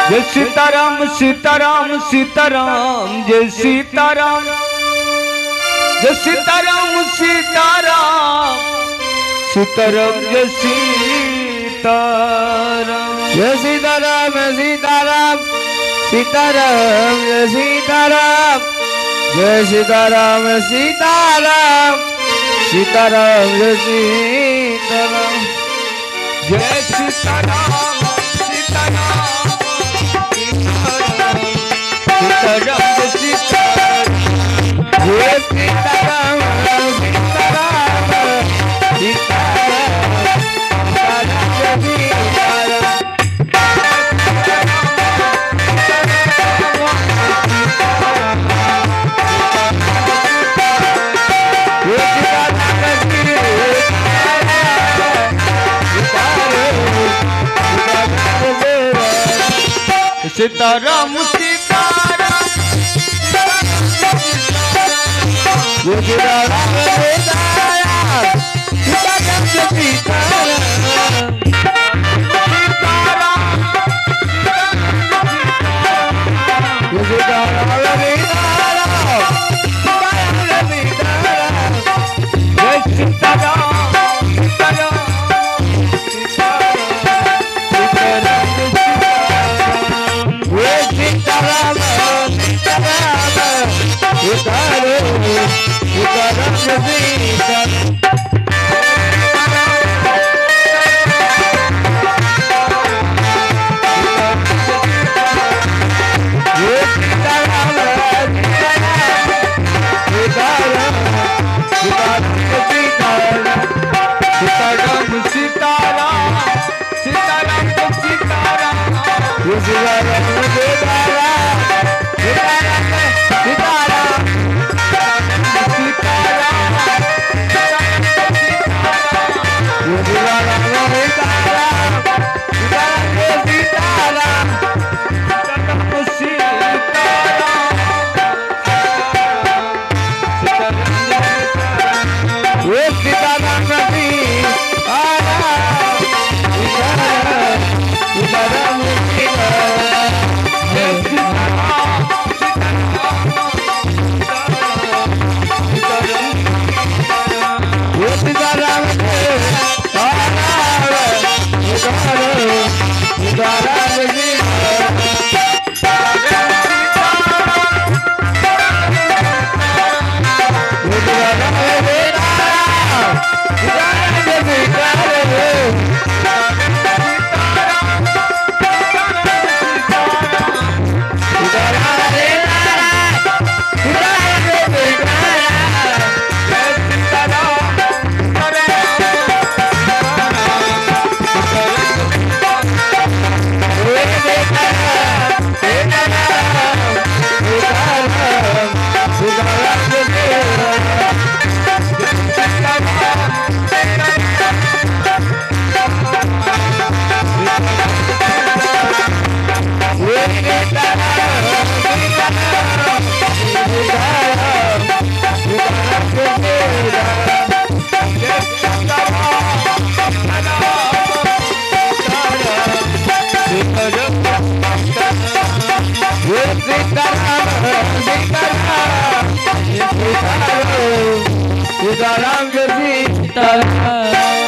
Jai Sitaram Sitaram Sitaram Jai Sitaram Jai Sitaram Sitaram Sitaram Jai Sitaram Jai Sitaram Sitaram Sitaram Jai Sitaram Jai Sitaram Sitaram Sitaram Jai Sitaram Jai Sitaram Sitaram Sitaram Jai Sitaram Jai Sitaram Sitaram Sitaram Jai Sitaram Sitaram Jai Sitaram Sitaram Sitaram Jai Sitaram Sitaram Jai Sitaram.